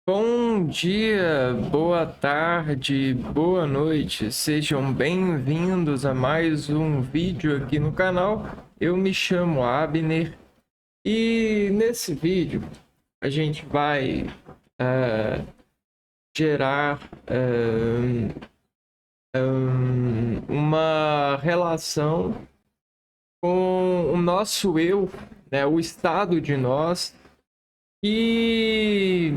Bom dia, boa tarde, boa noite. Sejam bem-vindos a mais um vídeo aqui no canal. Eu me chamo Abner e nesse vídeo a gente vai gerar uma relação com o nosso eu, né, o estado de nós e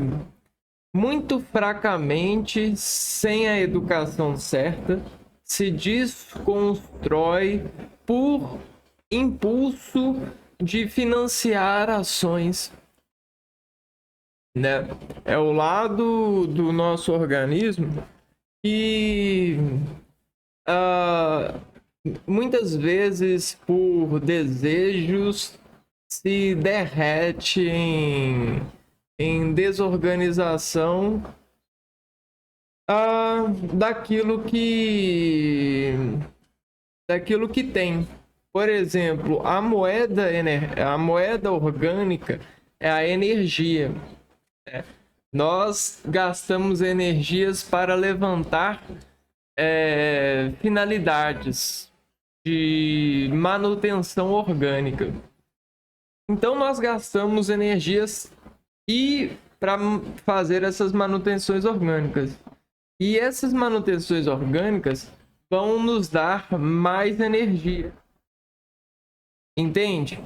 muito fracamente, sem a educação certa, se desconstrói por impulso de financiar ações, né? É o lado do nosso organismo que ah, muitas vezes por desejos se derrete em desorganização ah, daquilo que daquilo que tem. Por exemplo, a moeda orgânica é a energia. Nós gastamos energias para levantar finalidades de manutenção orgânica. Então nós gastamos energias e para fazer essas manutenções orgânicas. E essas manutenções orgânicas vão nos dar mais energia. Entende?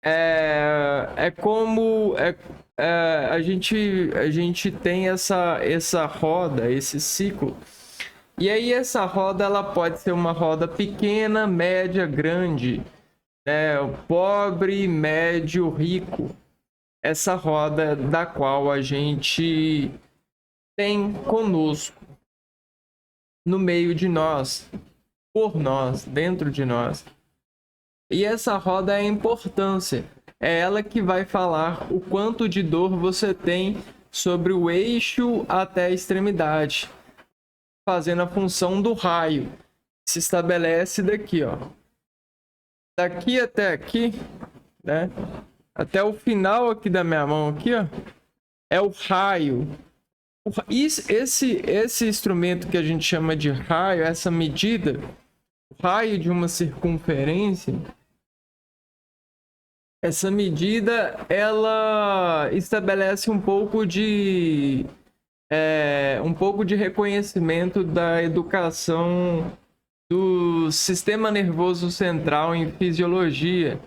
É como a gente tem essa roda, esse ciclo. E aí essa roda ela pode ser uma roda pequena, média, grande, pobre, médio, rico. Essa roda da qual a gente tem conosco, no meio de nós, por nós, dentro de nós. E essa roda é a importância. É ela que vai falar o quanto de dor você tem sobre o eixo até a extremidade, fazendo a função do raio. Se estabelece daqui, ó. Daqui até aqui, né? Até o final aqui da minha mão aqui, ó, é o raio. Esse instrumento que a gente chama de raio, essa medida, o raio de uma circunferência, essa medida ela estabelece um pouco de reconhecimento da educação do sistema nervoso central em fisiologia,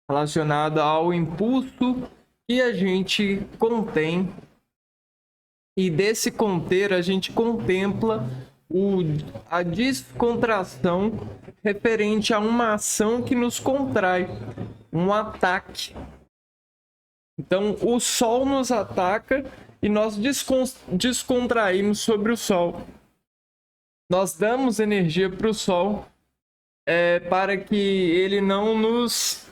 relacionada ao impulso que a gente contém. E desse conter, a gente contempla a descontração referente a uma ação que nos contrai, um ataque. Então, o Sol nos ataca e nós descontraímos sobre o Sol. Nós damos energia para o Sol para que ele não nos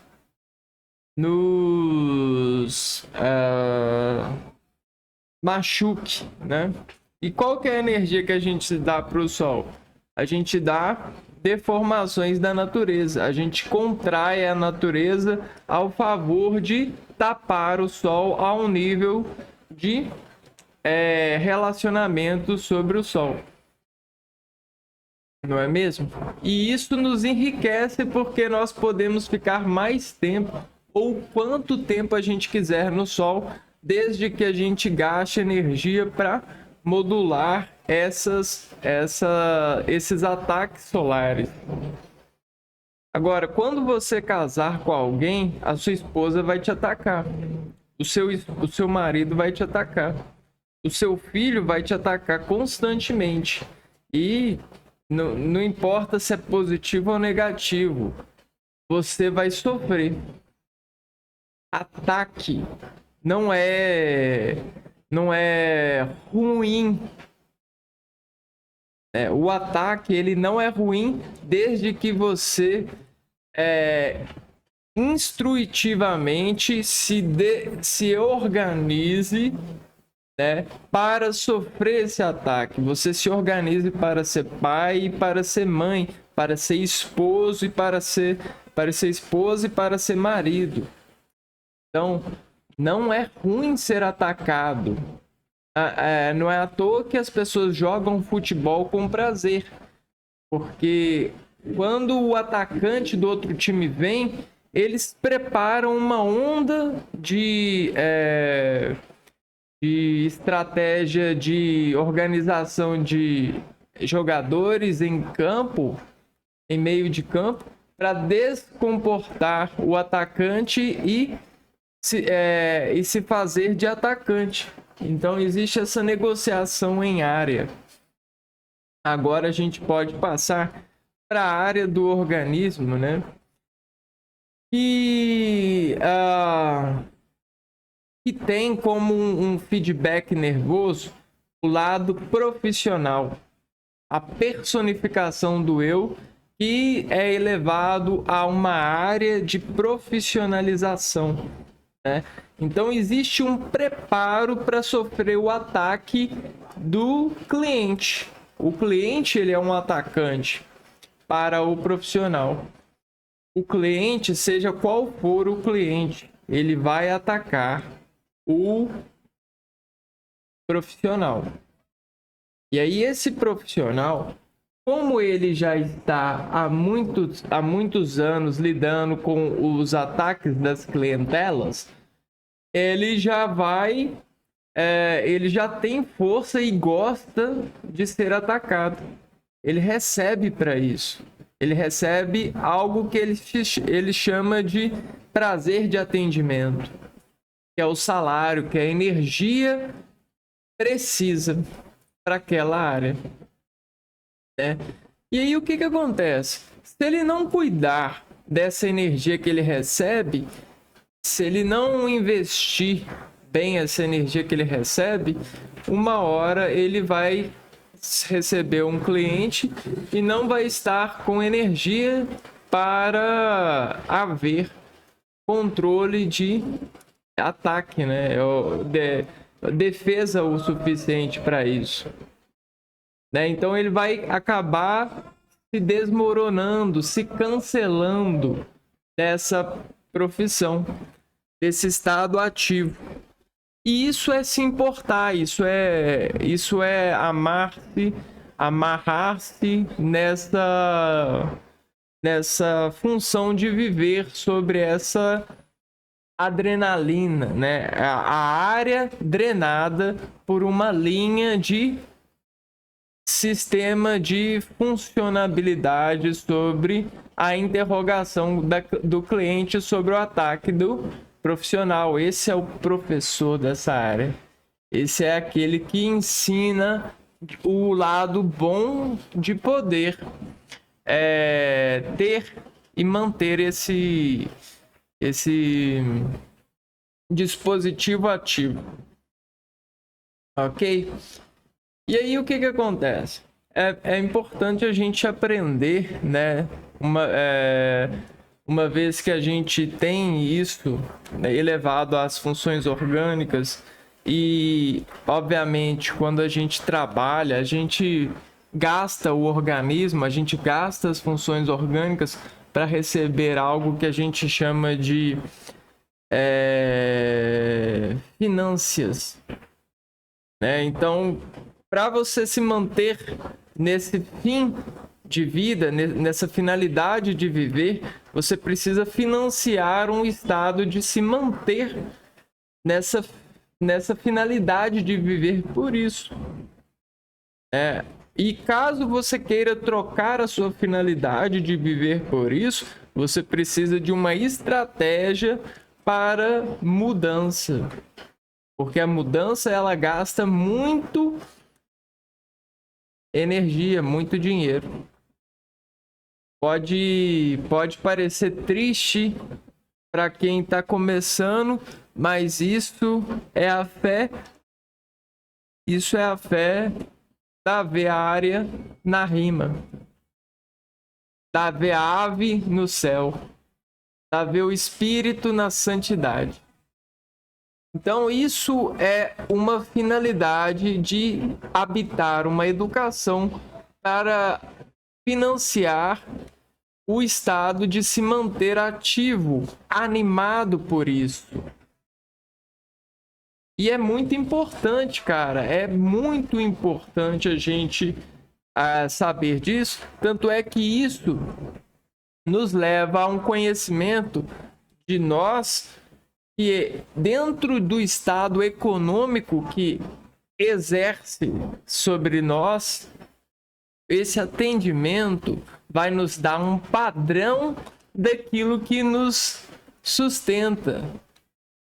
machuque, né? E qual que é a energia que a gente dá para o Sol? A gente dá deformações da natureza. A gente contrai a natureza ao favor de tapar o Sol ao nível de relacionamento sobre o Sol. Não é mesmo? E isso nos enriquece porque nós podemos ficar mais tempo ou quanto tempo a gente quiser no Sol, desde que a gente gaste energia para modular esses ataques solares. Agora, quando você casar com alguém, a sua esposa vai te atacar, o seu marido vai te atacar, o seu filho vai te atacar constantemente. E não importa se é positivo ou negativo, você vai sofrer. Ataque não é ruim. O ataque ele não é ruim desde que você instrutivamente se organize, né, para sofrer esse ataque. Você se organize para ser pai e para ser mãe, para ser esposo e para ser esposa e para ser marido. Então, não é ruim ser atacado. Não é à toa que as pessoas jogam futebol com prazer, porque quando o atacante do outro time vem, eles preparam uma onda de estratégia de organização de jogadores em campo, em meio de campo, para descomportar o atacante e se fazer de atacante. Então existe essa negociação em área. Agora a gente pode passar para a área do organismo, né? E tem como um feedback nervoso o lado profissional, a personificação do eu, que é elevado a uma área de profissionalização, né? Então existe um preparo para sofrer o ataque do cliente. O cliente, ele é um atacante para o profissional. O cliente, seja qual for o cliente, ele vai atacar o profissional. E aí esse profissional, como ele já está há muitos anos lidando com os ataques das clientelas, ele já tem força e gosta de ser atacado. Ele recebe para isso. Ele recebe algo que ele chama de prazer de atendimento, que é o salário, que é a energia precisa para aquela área, né? E aí o que acontece? Se ele não cuidar dessa energia que ele recebe, se ele não investir bem essa energia que ele recebe, uma hora ele vai receber um cliente e não vai estar com energia para haver controle de ataque, né? Defesa o suficiente para isso, né? Então ele vai acabar se desmoronando, se cancelando dessa profissão, desse estado ativo. E isso é se importar, isso é amarrar-se nessa função de viver sobre essa adrenalina, né? A área drenada por uma linha de sistema de funcionabilidade sobre a interrogação do cliente sobre o ataque do profissional. Esse é o professor dessa área. Esse é aquele que ensina o lado bom de poder ter e manter esse dispositivo ativo. Ok? E aí o que acontece? É importante a gente aprender, né? Uma vez que a gente tem isso, né, elevado às funções orgânicas, e obviamente quando a gente trabalha, a gente gasta o organismo, a gente gasta as funções orgânicas para receber algo que a gente chama de finanças, né? Então, para você se manter nesse fim de vida, nessa finalidade de viver, você precisa financiar um estado de se manter nessa finalidade de viver por isso. E caso você queira trocar a sua finalidade de viver por isso, você precisa de uma estratégia para mudança. Porque a mudança, ela gasta muito energia, muito dinheiro. Pode parecer triste para quem está começando, mas isso é a fé da aviária na rima, da ver a ave no céu, da ver o espírito na santidade. Então isso é uma finalidade de habitar uma educação para financiar o estado de se manter ativo, animado por isso. E é muito importante, cara, é muito importante a gente saber disso. Tanto é que isso nos leva a um conhecimento de nós que dentro do estado econômico que exerce sobre nós, esse atendimento vai nos dar um padrão daquilo que nos sustenta.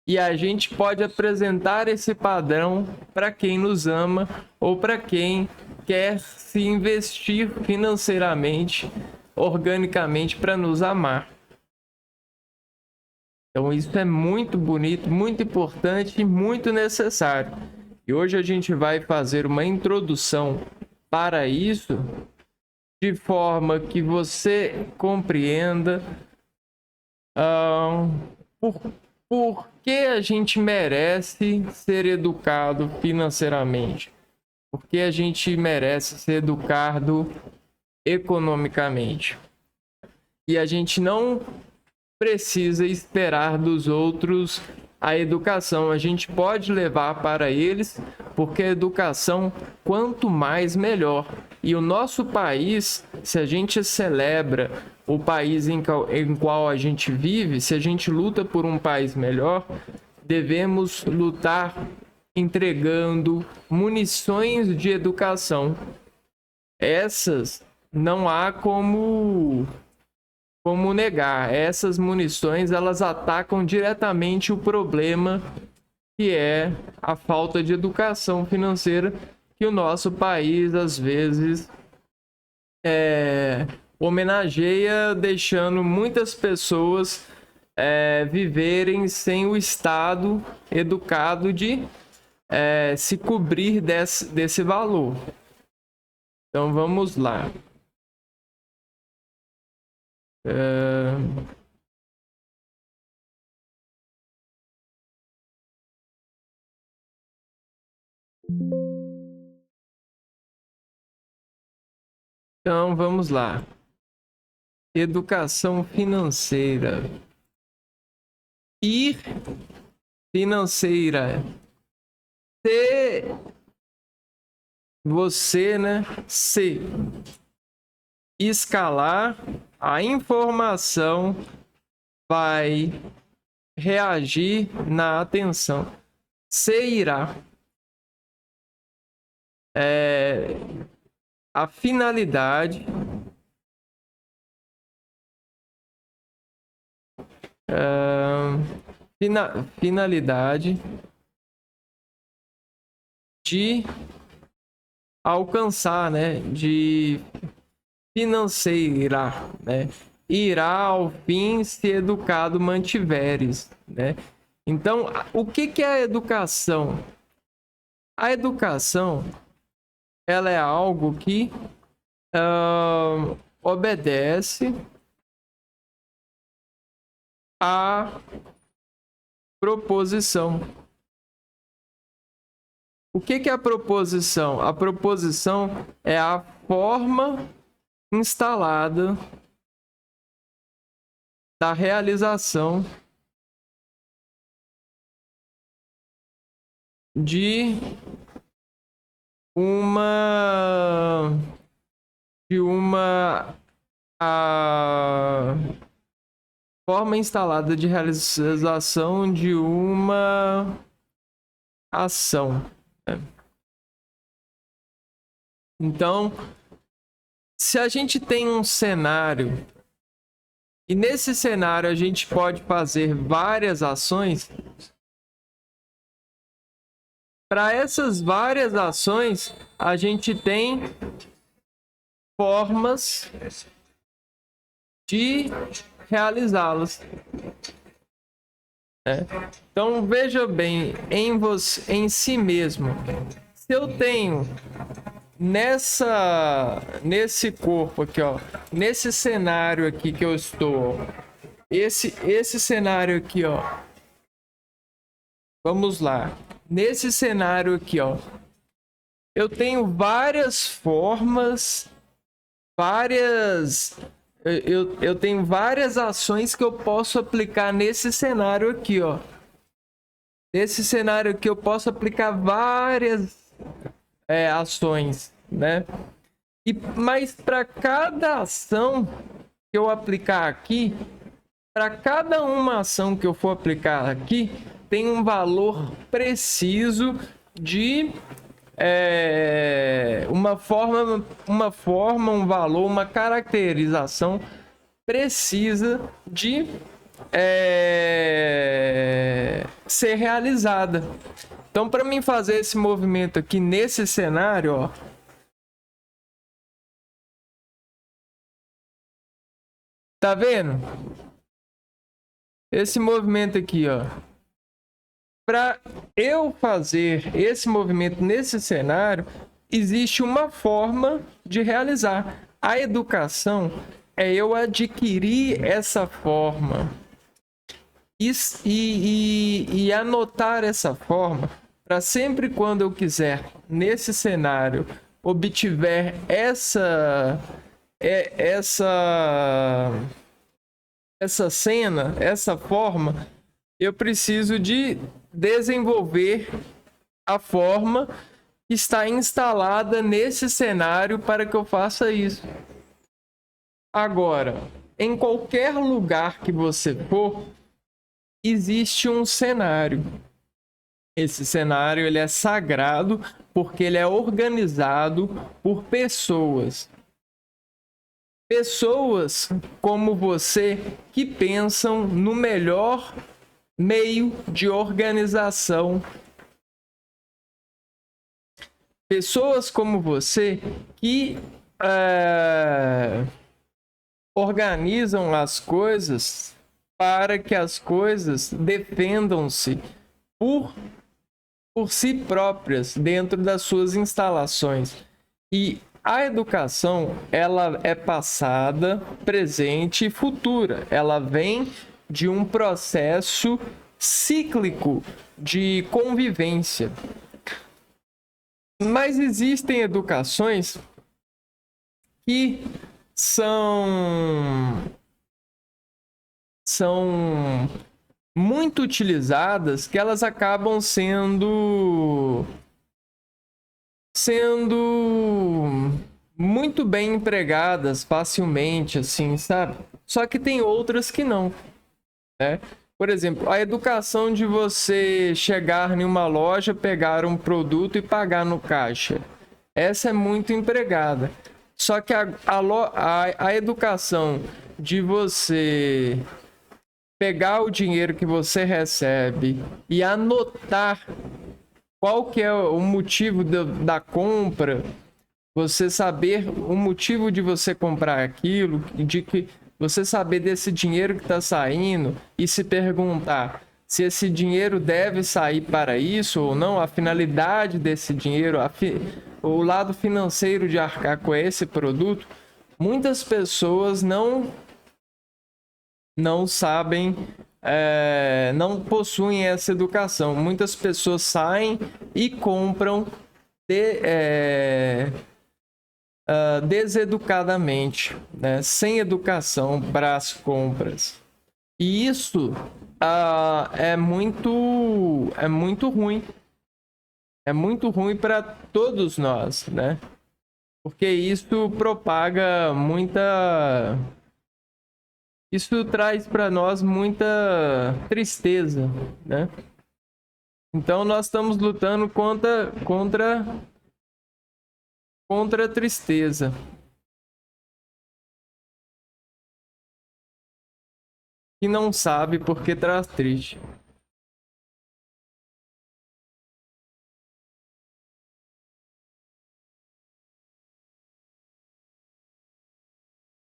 E a gente pode apresentar esse padrão para quem nos ama ou para quem quer se investir financeiramente, organicamente para nos amar. Então isso é muito bonito, muito importante e muito necessário. E hoje a gente vai fazer uma introdução para isso, de forma que você compreenda por que a gente merece ser educado financeiramente, por que a gente merece ser educado economicamente. E a gente não precisa esperar dos outros a educação, a gente pode levar para eles, porque a educação, quanto mais, melhor. E o nosso país, se a gente celebra o país em qual a gente vive, se a gente luta por um país melhor, devemos lutar entregando munições de educação. Essas não há como negar. Essas munições, elas atacam diretamente o problema que é a falta de educação financeira que o nosso país às vezes homenageia, deixando muitas pessoas viverem sem o Estado educado de se cobrir desse valor. Então vamos lá. Então vamos lá. Educação financeira. Ir financeira. Se você, se escalar, a informação vai reagir na atenção. Se irá. A finalidade finalidade de alcançar, de financeira, irá ao fim se educado mantiveres, Então, o que é a educação? A educação, ela é algo que obedece à proposição. O que é a proposição? A proposição é a forma instalada da realização de uma forma instalada de realização de uma ação. Então, se a gente tem um cenário e nesse cenário a gente pode fazer várias ações, para essas várias ações a gente tem formas de realizá-las. Então veja bem, em si mesmo, se eu tenho nesse corpo aqui, nesse cenário aqui que eu estou, esse cenário aqui, vamos lá, nesse cenário aqui, eu tenho várias formas, eu tenho várias ações que eu posso aplicar nesse cenário aqui, Nesse cenário aqui eu posso aplicar várias ações, né? Mas para cada ação que eu aplicar aqui, para cada uma ação que eu for aplicar aqui, tem um valor preciso de uma forma, um valor, uma caracterização precisa de ser realizada. Então, para mim fazer esse movimento aqui nesse cenário, ó, tá vendo? Esse movimento aqui, ó. Para eu fazer esse movimento nesse cenário, existe uma forma de realizar. A educação é eu adquirir essa forma e anotar essa forma para sempre quando eu quiser, nesse cenário, obtiver essa cena, essa forma, eu preciso de desenvolver a forma que está instalada nesse cenário para que eu faça isso. Agora, em qualquer lugar que você for, existe um cenário. Esse cenário ele é sagrado porque ele é organizado por pessoas. Pessoas como você que pensam no melhor meio de organização. Pessoas como você que organizam as coisas para que as coisas defendam-se por si próprias dentro das suas instalações. E a educação, ela é passada, presente e futura. Ela vem de um processo cíclico de convivência. Mas existem educações que são muito utilizadas, que elas acabam sendo muito bem empregadas facilmente, assim, sabe? Só que tem outras que não, né? Por exemplo, a educação de você chegar em uma loja, pegar um produto e pagar no caixa. Essa é muito empregada. Só que a educação de você pegar o dinheiro que você recebe e anotar qual que é o motivo da compra, você saber o motivo de você comprar aquilo, de que você saber desse dinheiro que está saindo e se perguntar se esse dinheiro deve sair para isso ou não, a finalidade desse dinheiro, o lado financeiro de arcar com esse produto. Muitas pessoas não sabem, não possuem essa educação. Muitas pessoas saem e compram deseducadamente, né? Sem educação para as compras. E isso é muito ruim. É muito ruim para todos nós, né? Porque isso propaga muita... Isso traz para nós muita tristeza, né? Então nós estamos lutando contra a tristeza. E não sabe por que traz triste.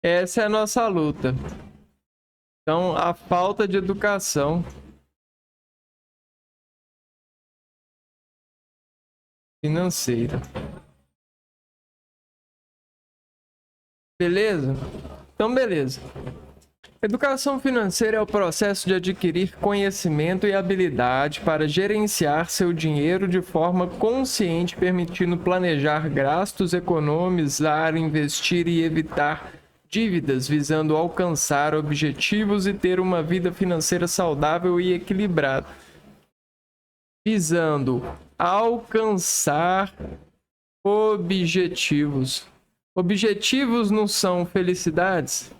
Essa é a nossa luta. Então, a falta de educação financeira. Beleza? Então, beleza. Educação financeira é o processo de adquirir conhecimento e habilidade para gerenciar seu dinheiro de forma consciente, permitindo planejar gastos, economizar, investir e evitar dívidas, visando alcançar objetivos e ter uma vida financeira saudável e equilibrada. visando alcançar objetivos. Objetivos não são felicidades?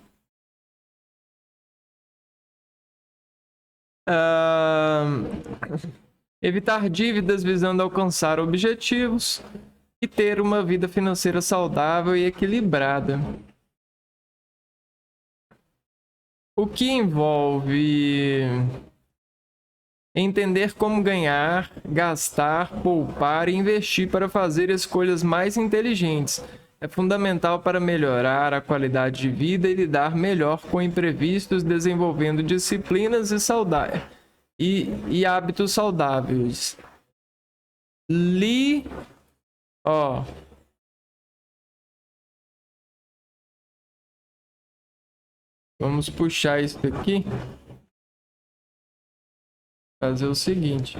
Evitar dívidas visando alcançar objetivos e ter uma vida financeira saudável e equilibrada. O que envolve entender como ganhar, gastar, poupar e investir para fazer escolhas mais inteligentes. É fundamental para melhorar a qualidade de vida e lidar melhor com imprevistos, desenvolvendo disciplinas e hábitos saudáveis. Vamos puxar isso aqui. Fazer o seguinte.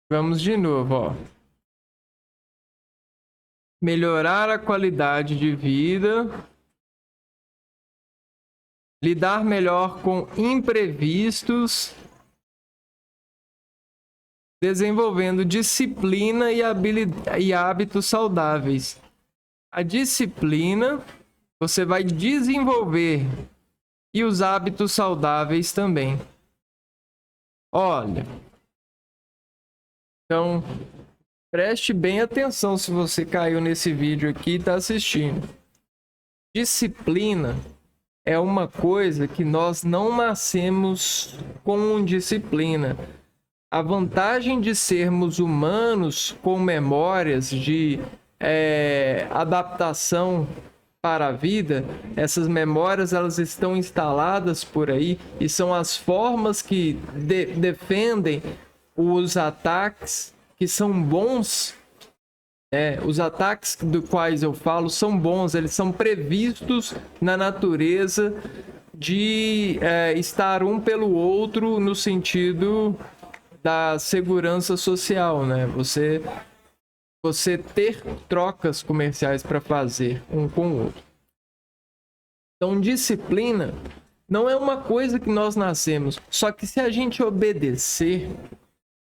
Vamos de novo, ó. Melhorar a qualidade de vida, lidar melhor com imprevistos, desenvolvendo disciplina e hábitos saudáveis. A disciplina você vai desenvolver e os hábitos saudáveis também. Olha, então preste bem atenção se você caiu nesse vídeo aqui e está assistindo. Disciplina é uma coisa que nós não nascemos com disciplina. A vantagem de sermos humanos com memórias de adaptação para a vida, essas memórias elas estão instaladas por aí e são as formas que defendem os ataques que são bons. Os ataques dos quais eu falo são bons, eles são previstos na natureza de estar um pelo outro no sentido da segurança social, né? Você ter trocas comerciais para fazer um com o outro. Então, disciplina não é uma coisa que nós nascemos, só que se a gente obedecer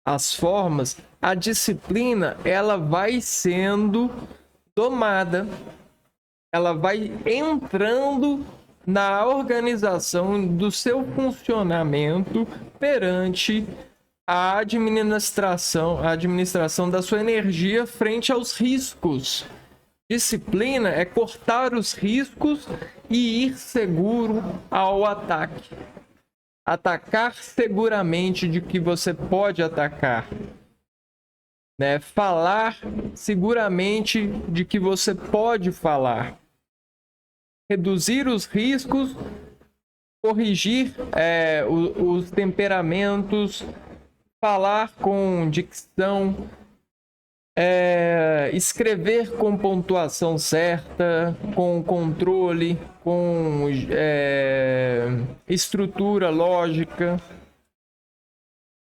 as formas, a disciplina ela vai sendo domada, ela vai entrando na organização do seu funcionamento perante a administração da sua energia frente aos riscos. Disciplina é cortar os riscos e ir seguro ao ataque. Atacar seguramente de que você pode atacar. Falar seguramente de que você pode falar. Reduzir os riscos, corrigir os temperamentos, falar com dicção, escrever com pontuação certa, com controle, com estrutura lógica,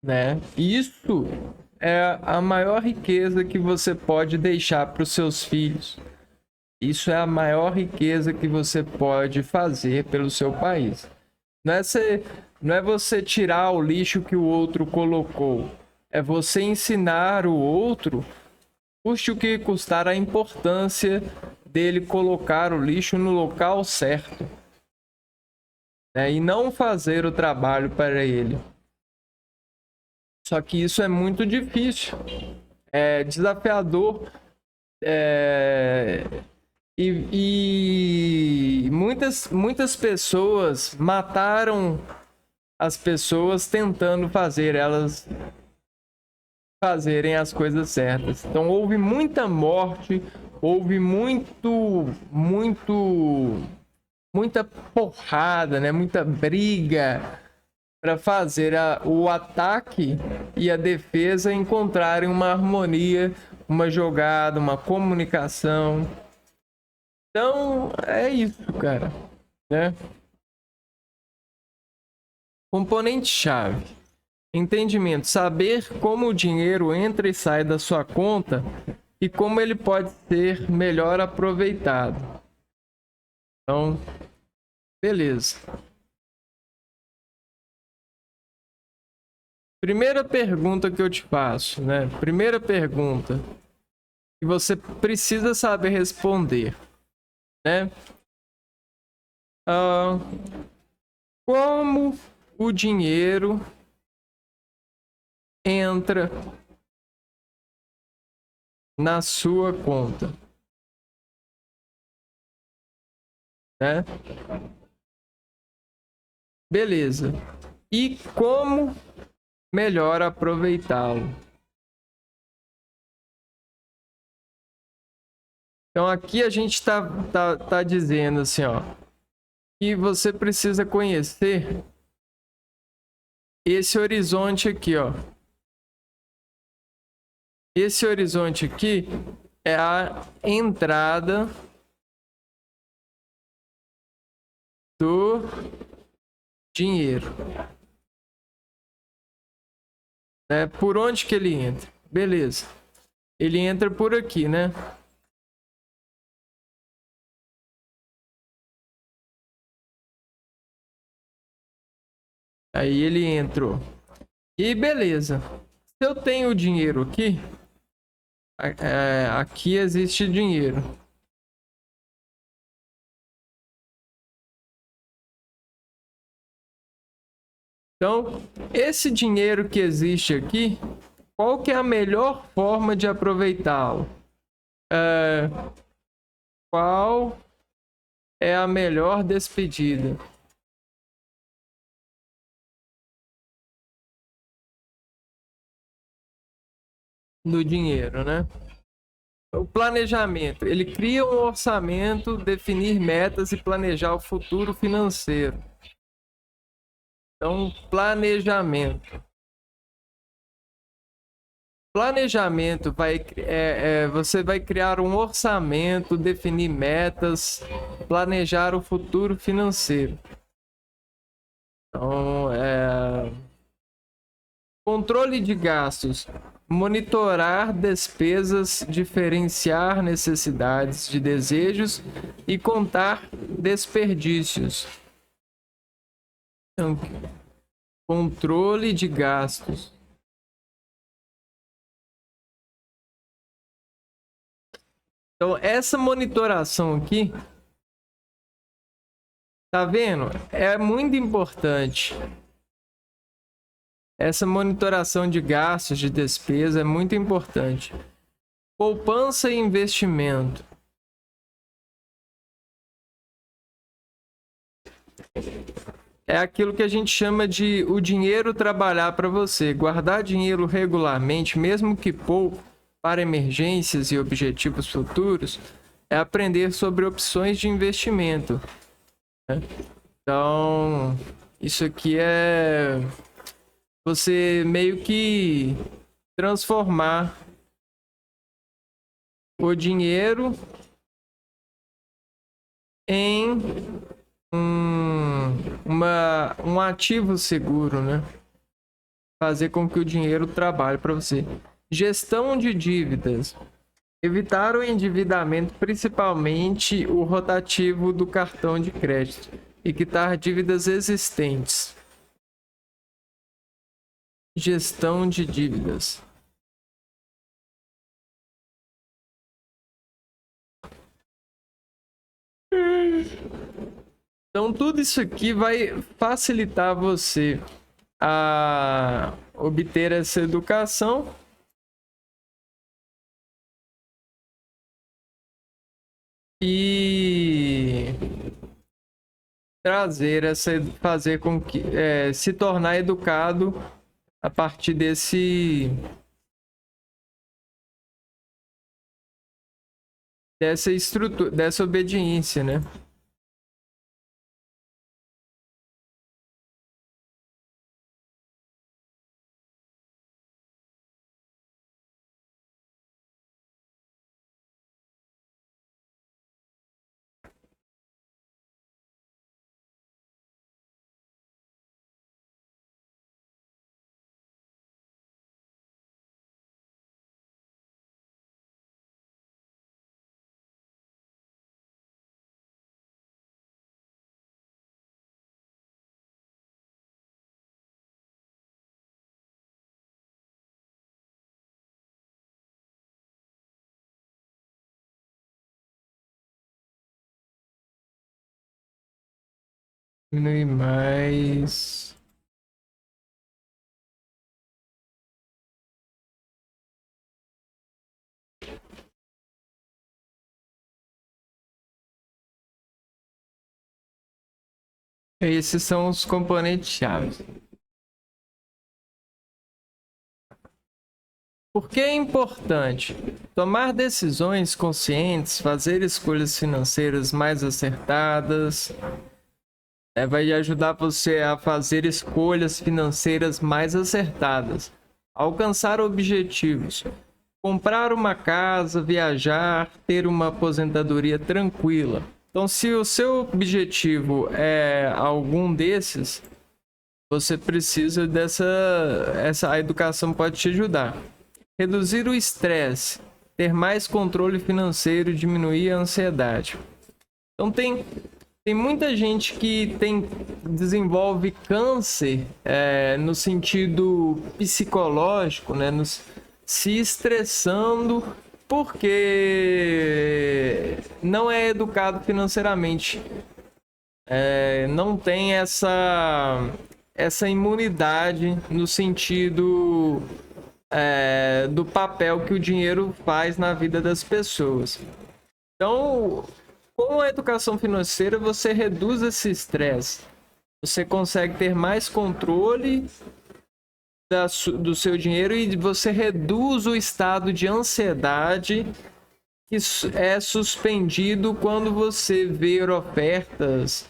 né? Isso é a maior riqueza que você pode deixar para os seus filhos. Isso é a maior riqueza que você pode fazer pelo seu país. Não é você tirar o lixo que o outro colocou. É você ensinar o outro, custe o que custar, a importância dele colocar o lixo no local certo. E não fazer o trabalho para ele. Só que isso é muito difícil. É desafiador. E muitas pessoas mataram as pessoas tentando fazer elas fazerem as coisas certas. Então houve muita morte, houve muita porrada, né? Muita briga para fazer o ataque e a defesa encontrarem uma harmonia uma jogada, uma comunicação. Então, é isso, cara, né? Componente-chave. Entendimento. Saber como o dinheiro entra e sai da sua conta e como ele pode ser melhor aproveitado. Então, beleza. Primeira pergunta que eu te faço, né? Primeira pergunta que você precisa saber responder, né? Ah, como o dinheiro entra na sua conta, né? Beleza. E como melhor aproveitá-lo? Então aqui a gente tá dizendo assim, ó, que você precisa conhecer esse horizonte aqui, ó. Esse horizonte aqui é a entrada do dinheiro. Né? Por onde que ele entra? Beleza. Ele entra por aqui, né? Aí ele entrou. E beleza. Se eu tenho dinheiro aqui, aqui existe dinheiro. Então, esse dinheiro que existe aqui, qual que é a melhor forma de aproveitá-lo? Qual é a melhor despedida? Do dinheiro, né? O planejamento. Ele cria um orçamento, definir metas e planejar o futuro financeiro. Então, planejamento. Planejamento você vai criar um orçamento, definir metas, planejar o futuro financeiro. Então, controle de gastos, monitorar despesas, diferenciar necessidades de desejos e contar desperdícios. Então, controle de gastos. Então, essa monitoração aqui, tá vendo? É muito importante. Essa monitoração de gastos, de despesa é muito importante. Poupança e investimento. É aquilo que a gente chama de o dinheiro trabalhar para você. Guardar dinheiro regularmente, mesmo que pouco, para emergências e objetivos futuros, é aprender sobre opções de investimento, né? Então, isso aqui é você meio que transformar o dinheiro em um ativo seguro, né? Fazer com que o dinheiro trabalhe para você. Gestão de dívidas. Evitar o endividamento, principalmente o rotativo do cartão de crédito. E quitar dívidas existentes. Gestão de dívidas. Então, tudo isso aqui vai facilitar você a obter essa educação e fazer com que se tornar educado a partir dessa estrutura, dessa obediência, né? Diminuir mais. Esses são os componentes-chave. Por que é importante? Tomar decisões conscientes, fazer escolhas financeiras mais acertadas, vai ajudar você a fazer escolhas financeiras mais acertadas, alcançar objetivos, comprar uma casa, viajar, ter uma aposentadoria tranquila. Então, se o seu objetivo é algum desses, você precisa a educação pode te ajudar. Reduzir o estresse, ter mais controle financeiro, diminuir a ansiedade. Então tem muita gente que desenvolve câncer no sentido psicológico, né? Se estressando porque não é educado financeiramente. Não tem essa imunidade no sentido do papel que o dinheiro faz na vida das pessoas. Então, com a educação financeira, você reduz esse estresse. Você consegue ter mais controle do seu dinheiro e você reduz o estado de ansiedade que é suspendido quando você vê ofertas.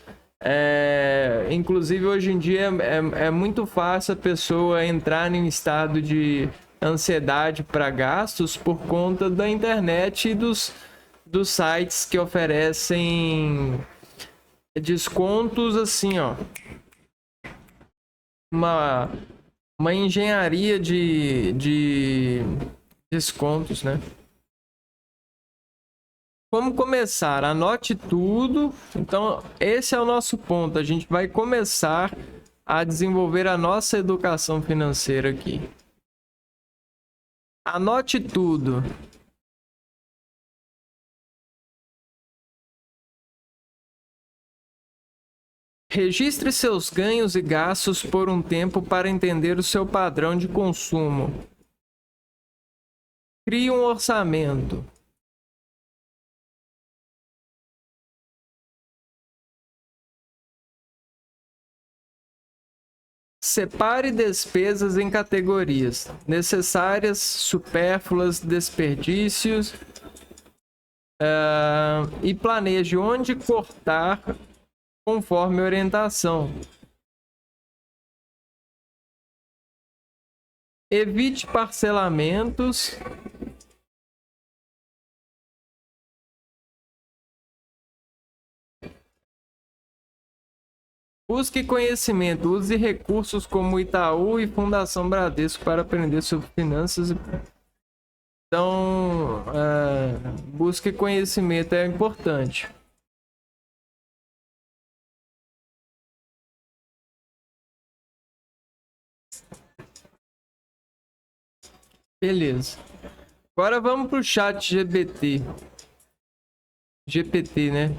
Inclusive, hoje em dia é muito fácil a pessoa entrar em um estado de ansiedade para gastos por conta da internet e dos sites que oferecem descontos assim, ó. Uma engenharia de descontos, né? Como começar? Anote tudo. Então, esse é o nosso ponto. A gente vai começar a desenvolver a nossa educação financeira aqui. Anote tudo. Registre seus ganhos e gastos por um tempo para entender o seu padrão de consumo. Crie um orçamento. Separe despesas em categorias: necessárias, supérfluas, desperdícios, e planeje onde cortar conforme orientação. Evite parcelamentos. Busque conhecimento. Use recursos como Itaú e Fundação Bradesco para aprender sobre finanças. Então, busque conhecimento é importante. Beleza. Agora vamos para o chat GPT. GPT, né?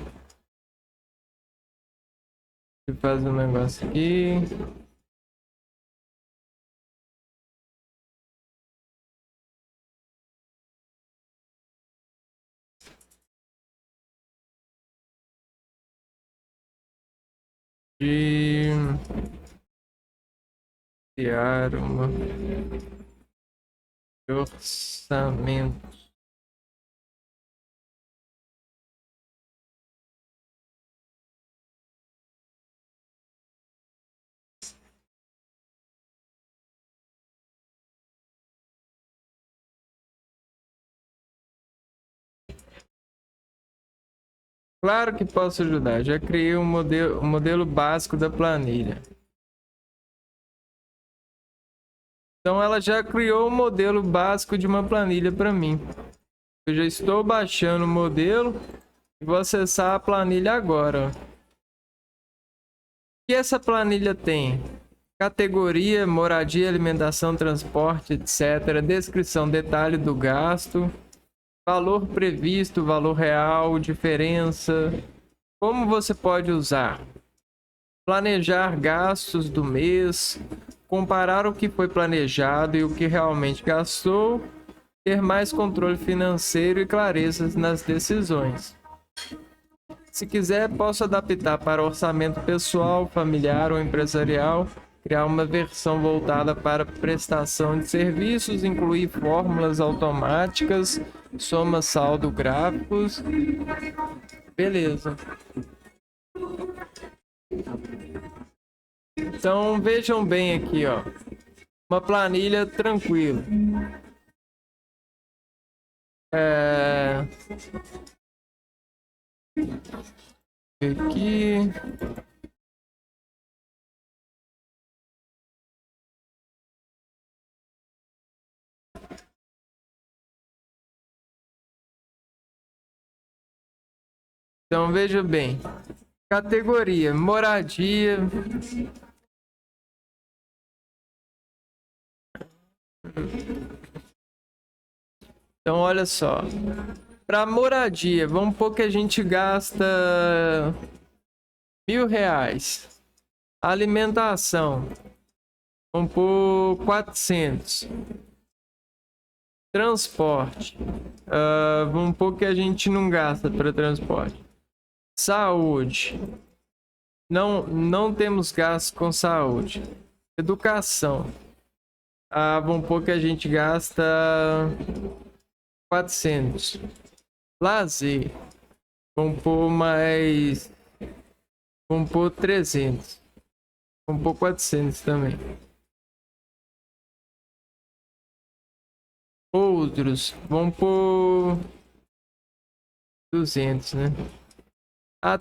Deixa eu fazer um negócio aqui. De criar uma orçamento. Claro que posso ajudar. Já criei um modelo básico da planilha. Então ela já criou o modelo básico de uma planilha para mim. Eu já estou baixando o modelo e vou acessar a planilha agora. O que essa planilha tem? Categoria, moradia, alimentação, transporte, etc. Descrição, detalhe do gasto. Valor previsto, valor real, diferença. Como você pode usar? planejar gastos do mês, comparar o que foi planejado e o que realmente gastou, ter mais controle financeiro e clareza nas decisões. Se quiser, posso adaptar para orçamento pessoal, familiar ou empresarial, criar uma versão voltada para prestação de serviços, incluir fórmulas automáticas, soma saldo gráficos. Beleza. Então vejam bem aqui, ó. Uma planilha tranquila. Aqui. Então veja bem. Categoria: moradia. Então olha só. Para moradia, vamos supor que a gente gasta R$ 1.000. Alimentação, vamos por 400. Transporte, vamos por que a gente não gasta para transporte. Saúde, não temos gastos com saúde. Educação, vamos por que a gente gasta 400. Lazer, vamos por 300. Vamos por 400 também. Outros, vamos por 200, né?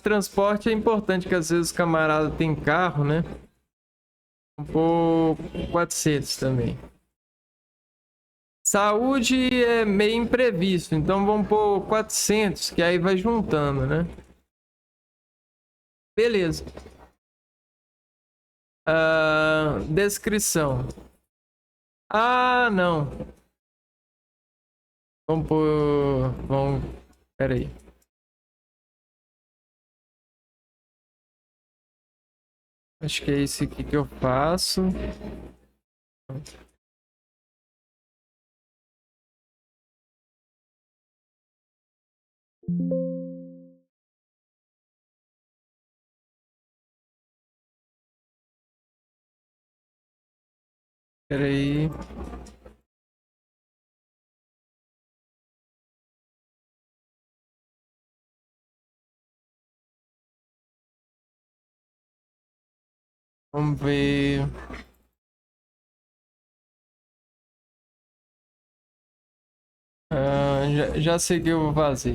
Transporte é importante, que às vezes o camarada tem carro, né? Vamos por 400 também. Saúde é meio imprevisto, então vamos por 400, que aí vai juntando, né? Beleza. Descrição. Não. Vamos por... Pera aí. Acho que é esse aqui que eu faço. Pera aí. Vamos ver. Já seguiu o vazio.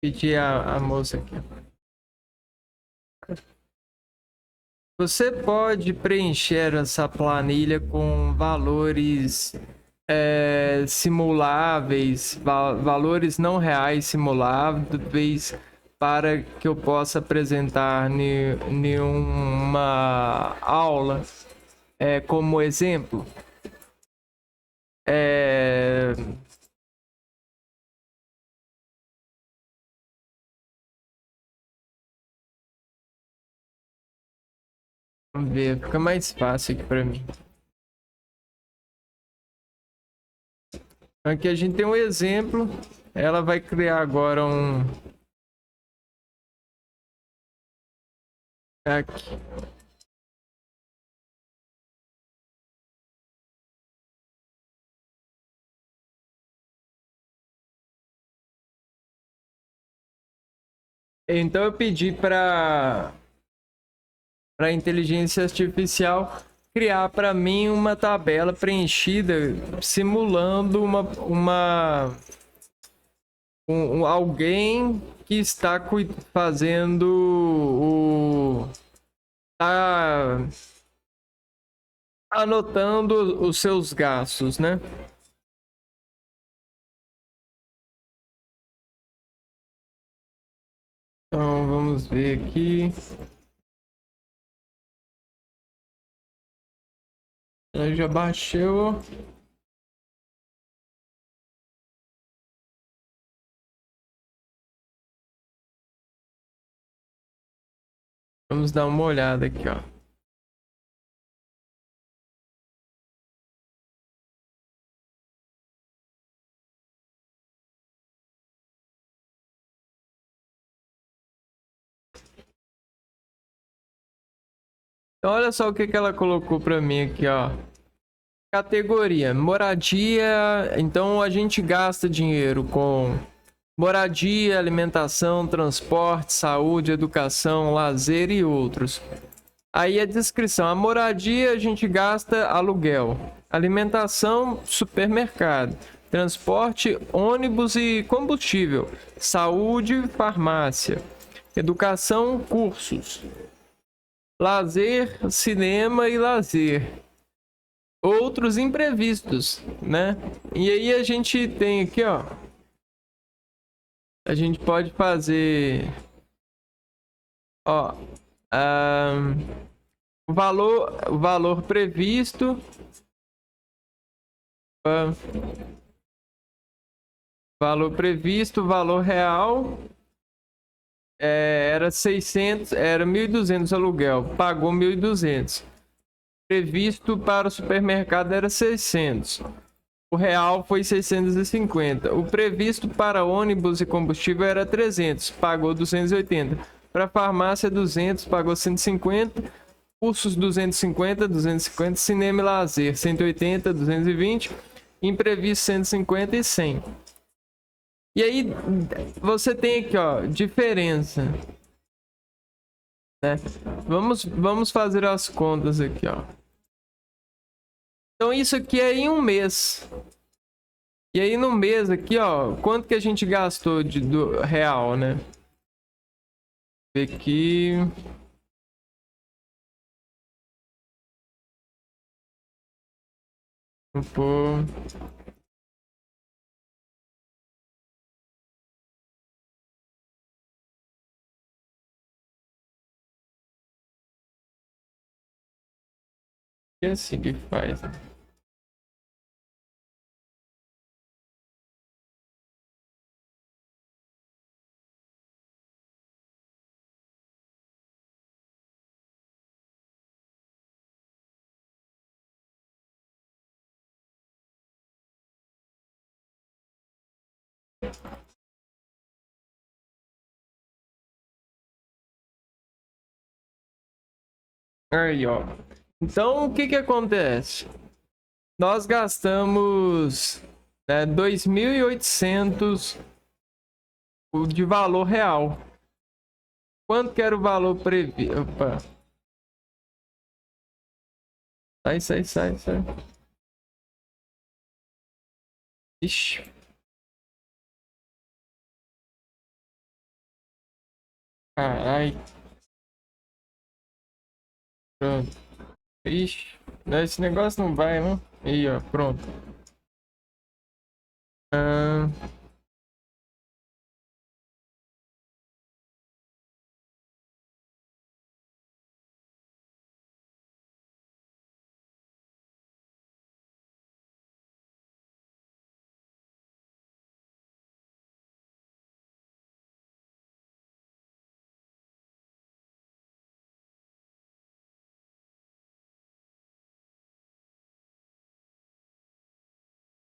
Pedi a moça aqui. Você pode preencher essa planilha com valores simuláveis, valores não reais simuláveis, para que eu possa apresentar em uma aula como exemplo. Vamos ver, fica mais fácil aqui para mim. Aqui a gente tem um exemplo. Ela vai criar agora um... Aqui. Então eu pedi para a inteligência artificial criar para mim uma tabela preenchida simulando alguém que está fazendo tá anotando os seus gastos, né? Então vamos ver aqui. Eu já baixou. Vamos dar uma olhada aqui, ó. Então, olha só o que que ela colocou para mim aqui, ó. Categoria, moradia. Então, a gente gasta dinheiro com moradia, alimentação, transporte, saúde, educação, lazer e outros. Aí a descrição, a moradia a gente gasta aluguel, alimentação, supermercado, transporte, ônibus e combustível, saúde, farmácia, educação, cursos, lazer, cinema e lazer. Outros imprevistos, né? E aí a gente tem aqui, ó, a gente pode fazer, ó, o valor previsto, valor real, era 600, era 1.200 aluguel, pagou 1.200. Previsto para o supermercado era 600. O real foi 650. O previsto para ônibus e combustível era 300, pagou 280. Para farmácia 200, pagou 150. Cursos 250, cinema e lazer 180, 220, imprevisto 150 e 100. E aí você tem aqui, ó, diferença, né? Vamos fazer as contas aqui, ó. Então isso aqui é em um mês. E aí no mês aqui, ó, quanto que a gente gastou do real, né? Aqui. Pô. É assim que faz, né? Aí, ó. Então, o que que acontece? Nós gastamos, né, 2.800 de valor real. Quanto que era o valor previsto? Opa. Sai. Ixi. Carai. Pronto. Ixi. Esse negócio não vai, não? Aí, ó. Pronto. Ah,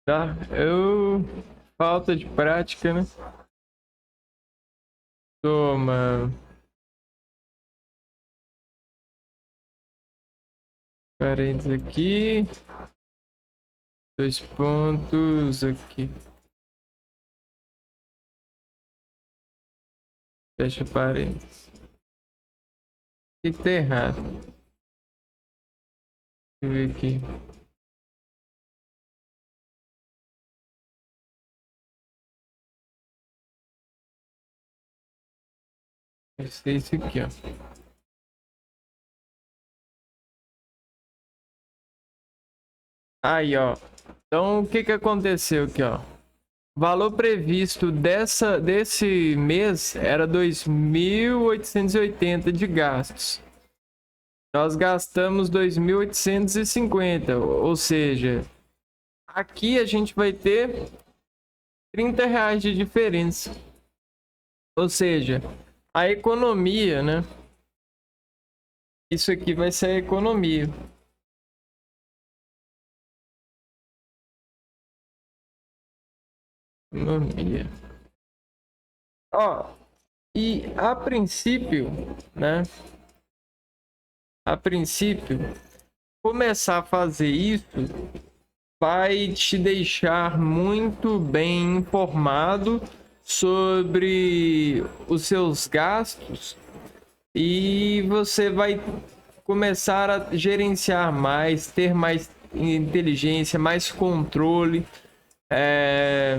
tá. Falta de prática, né? Toma. Parênteses aqui. 2 pontos aqui. Fecha parênteses. O que tá errado? Deixa eu ver aqui. Esse é esse aqui, ó. Aí, ó. Então, o que que aconteceu aqui, ó? O valor previsto desse mês era 2.880 de gastos. Nós gastamos 2.850, ou seja, aqui a gente vai ter R$ 30 de diferença. Ou seja, a economia, né? Isso aqui vai ser a economia. Economia. Ó, e a princípio, né? A princípio, começar a fazer isso vai te deixar muito bem informado sobre os seus gastos e você vai começar a gerenciar mais, ter mais inteligência, mais controle é,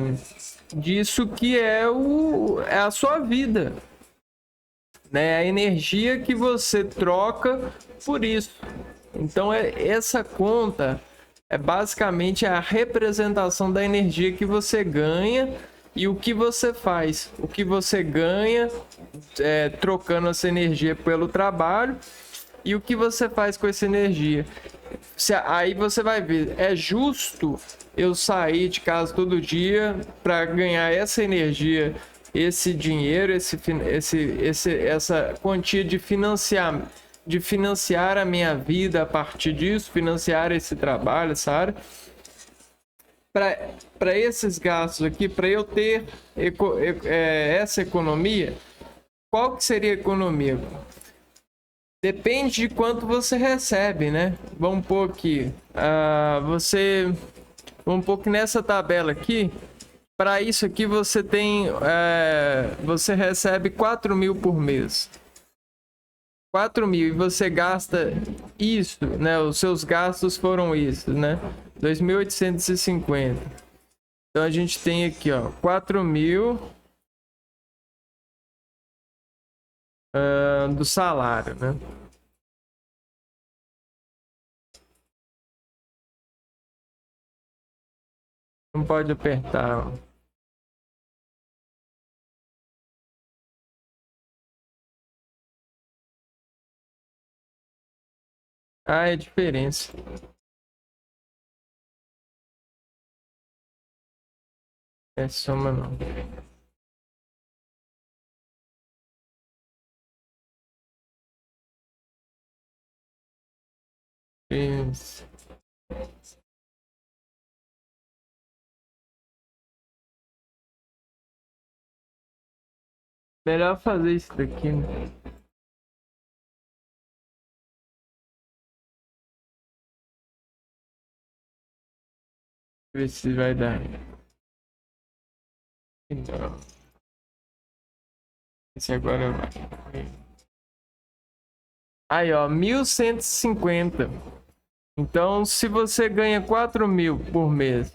disso que é a sua vida, né? A energia que você troca por isso. Então, essa conta é basicamente a representação da energia que você ganha e o que você faz. O que você ganha trocando essa energia pelo trabalho e o que você faz com essa energia. Aí você vai ver, é justo eu sair de casa todo dia para ganhar essa energia, esse dinheiro, essa quantia de financiar a minha vida a partir disso, financiar esse trabalho, essa área. Para esses gastos aqui, para eu ter essa economia, qual que seria a economia? Depende de quanto você recebe, né? Vamos pôr aqui. Vamos pôr que nessa tabela aqui, para isso aqui você tem. Você recebe 4.000 por mês. 4.000 e você gasta isso, né? Os seus gastos foram isso, né? 2.850. Então a gente tem aqui, ó, 4.000 do salário, né? Não pode apertar. Ah, é diferença. É soma não. Isso. Melhor fazer isso daqui, né? Ver se vai dar. Então, esse agora vai. Aí, ó, 1.150. Então, se você ganha 4.000 por mês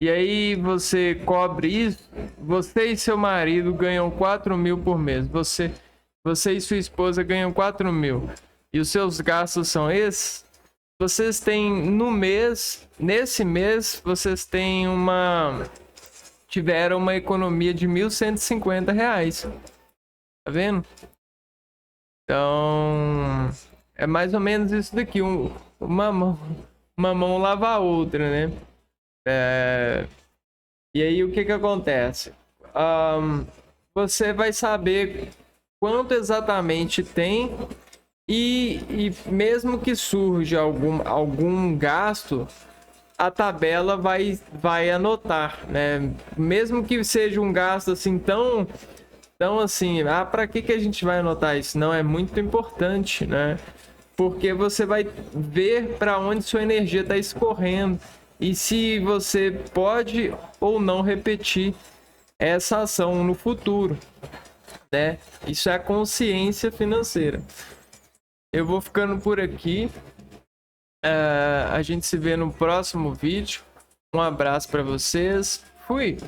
e aí você cobre isso, você e seu marido ganham 4.000 por mês. Você e sua esposa ganham 4.000. E os seus gastos são esses. Vocês têm no mês, nesse mês, vocês têm tiveram uma economia de R$ 1.150. Tá vendo? Então, é mais ou menos isso daqui. Uma mão lava a outra, né? E aí, o que que acontece? Você vai saber quanto exatamente tem e mesmo que surja algum gasto, a tabela vai anotar, né? Mesmo que seja um gasto assim tão assim, para que a gente vai anotar isso? Não, é muito importante, né? Porque você vai ver para onde sua energia está escorrendo e se você pode ou não repetir essa ação no futuro, né? Isso é a consciência financeira. Eu vou ficando por aqui. A gente se vê no próximo vídeo. Um abraço para vocês. Fui!